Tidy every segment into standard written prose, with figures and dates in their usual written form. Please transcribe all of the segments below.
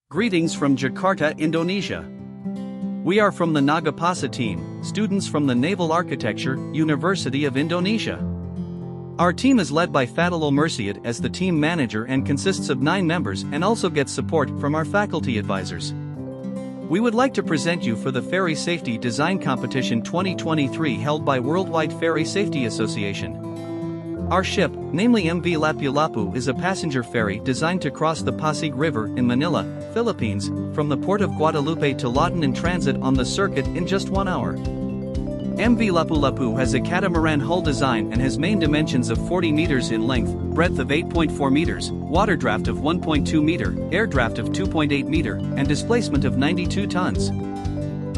Greetings from Jakarta, Indonesia. We are from the Nagapasa team, students from the Naval Architecture, University of Indonesia. Our team is led by Fatalul Mursyid as the team manager and consists of 9 members and also gets support from our faculty advisors. We would like to present you for the Ferry Safety Design Competition 2023 held by World Ferry Safety Association. Our ship, namely MV Lapulapu, is a passenger ferry designed to cross the Pasig River in Manila, Philippines, from the port of Guadalupe to Lawton in transit on the circuit in just 1 hour. MV Lapulapu has a catamaran hull design and has main dimensions of 40 meters in length, breadth of 8.4 meters, water draft of 1.2 meter, air draft of 2.8 meter, and displacement of 92 tons.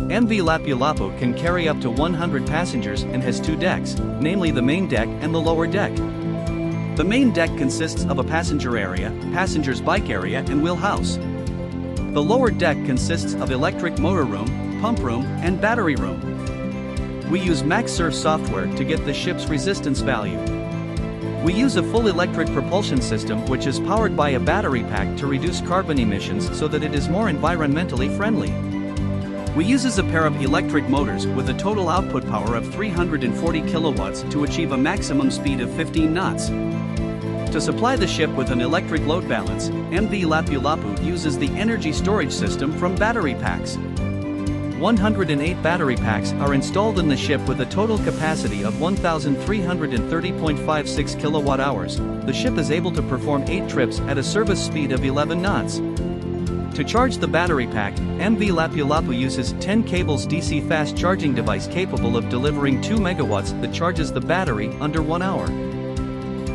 MV Lapulapu can carry up to 100 passengers and has 2 decks, namely the main deck and the lower deck. The main deck consists of a passenger area, passenger's bike area and wheelhouse. The lower deck consists of electric motor room, pump room, and battery room. We use MaxSurf software to get the ship's resistance value. We use a full electric propulsion system which is powered by a battery pack to reduce carbon emissions so that it is more environmentally friendly. We uses a pair of electric motors with a total output power of 340 kilowatts to achieve a maximum speed of 15 knots. To supply the ship with an electric load balance, MV Lapulapu uses the energy storage system from battery packs. 108 battery packs are installed in the ship with a total capacity of 1,330.56 kilowatt hours. The ship is able to perform 8 trips at a service speed of 11 knots. To charge the battery pack, MV Lapulapu uses 10 cables DC fast charging device capable of delivering 2 megawatts that charges the battery under 1 hour.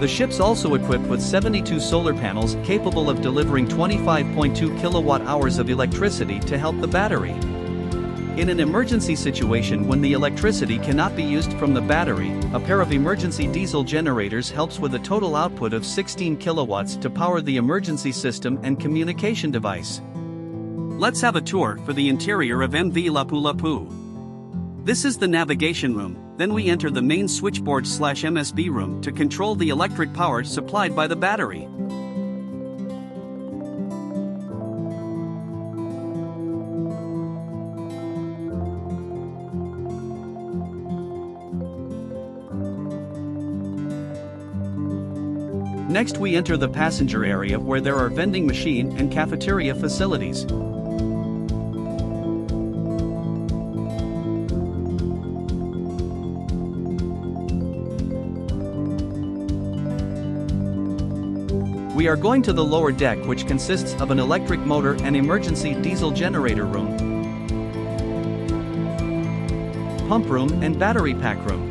The ship's also equipped with 72 solar panels capable of delivering 25.2 kilowatt hours of electricity to help the battery. In an emergency situation when the electricity cannot be used from the battery, a pair of emergency diesel generators helps with a total output of 16 kilowatts to power the emergency system and communication device. Let's have a tour for the interior of MV Lapulapu. This is the navigation room, then we enter the main switchboard/MSB room to control the electric power supplied by the battery. Next we enter the passenger area where there are vending machine and cafeteria facilities. We are going to the lower deck which consists of an electric motor and emergency diesel generator room, pump room and battery pack room.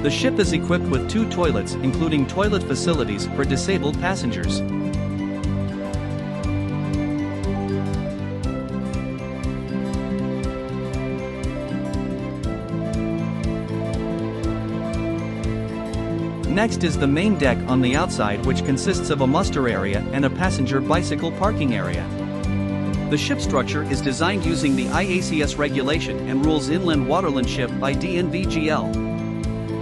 The ship is equipped with 2 toilets including toilet facilities for disabled passengers. Next is the main deck on the outside which consists of a muster area and a passenger bicycle parking area. The ship structure is designed using the IACS regulation and rules Inland Waterland Ship by DNVGL.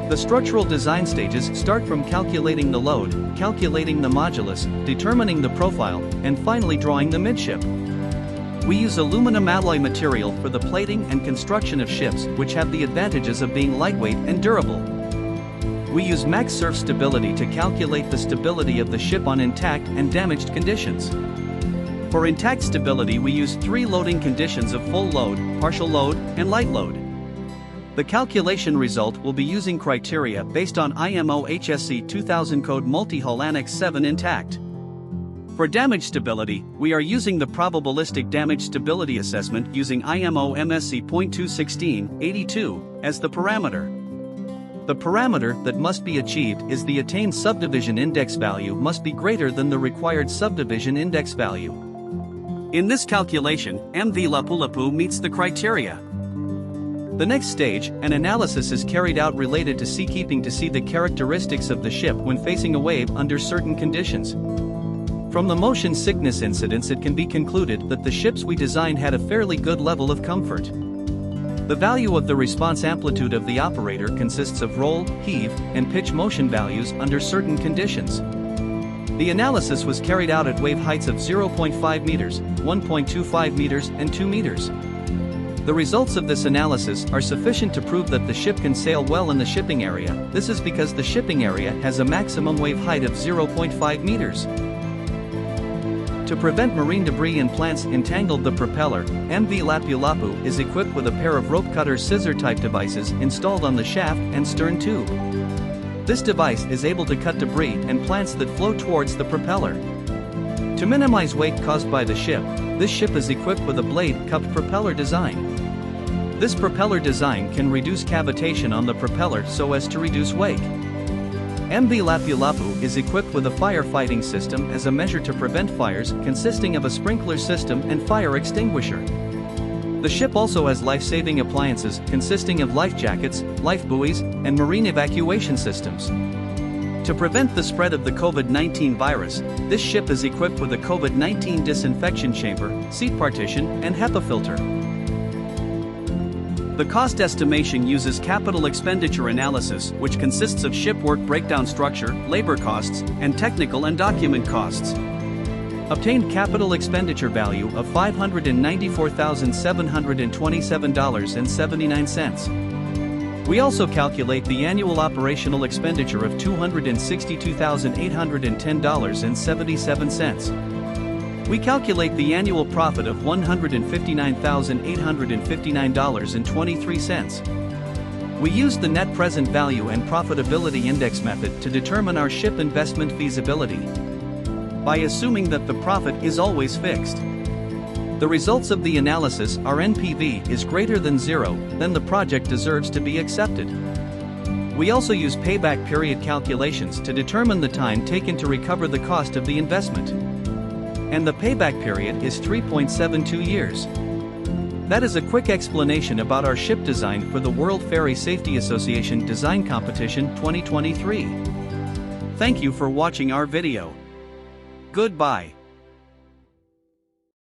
The structural design stages start from calculating the load, calculating the modulus, determining the profile, and finally drawing the midship. We use aluminum alloy material for the plating and construction of ships which have the advantages of being lightweight and durable. We use MaxSurf stability to calculate the stability of the ship on intact and damaged conditions. For intact stability we use 3 loading conditions of full load, partial load, and light load. The calculation result will be using criteria based on IMO HSC 2000 code multi-hull Annex 7 intact. For damage stability, we are using the probabilistic damage stability assessment using IMO MSC .216-82 as the parameter. The parameter that must be achieved is the attained subdivision index value must be greater than the required subdivision index value. In this calculation, MV Lapulapu meets the criteria. The next stage, an analysis is carried out related to seakeeping to see the characteristics of the ship when facing a wave under certain conditions. From the motion sickness incidents, it can be concluded that the ships we designed had a fairly good level of comfort. The value of the response amplitude of the operator consists of roll, heave, and pitch motion values under certain conditions. The analysis was carried out at wave heights of 0.5 meters, 1.25 meters, and 2 meters. The results of this analysis are sufficient to prove that the ship can sail well in the shipping area. This is because the shipping area has a maximum wave height of 0.5 meters. To prevent marine debris and plants entangled, the propeller, MV Lapulapu, is equipped with a pair of rope cutter scissor-type devices installed on the shaft and stern tube. This device is able to cut debris and plants that flow towards the propeller. To minimize weight caused by the ship, this ship is equipped with a blade-cupped propeller design. This propeller design can reduce cavitation on the propeller so as to reduce wake. MV Lapulapu is equipped with a firefighting system as a measure to prevent fires, consisting of a sprinkler system and fire extinguisher. The ship also has life-saving appliances consisting of life jackets, life buoys, and marine evacuation systems. To prevent the spread of the COVID-19 virus, this ship is equipped with a COVID-19 disinfection chamber, seat partition, and HEPA filter. The cost estimation uses capital expenditure analysis, which consists of shipwork breakdown structure, labor costs, and technical and document costs. Obtained capital expenditure value of $594,727.79. We also calculate the annual operational expenditure of $262,810.77. We calculate the annual profit of $159,859.23. We used the net present value and profitability index method to determine our ship investment feasibility, by assuming that the profit is always fixed. The results of the analysis are NPV is greater than 0, then the project deserves to be accepted. We also use payback period calculations to determine the time taken to recover the cost of the investment. And the payback period is 3.72 years. That is a quick explanation about our ship design for the World Ferry Safety Association Design Competition 2023. Thank you for watching our video. Goodbye.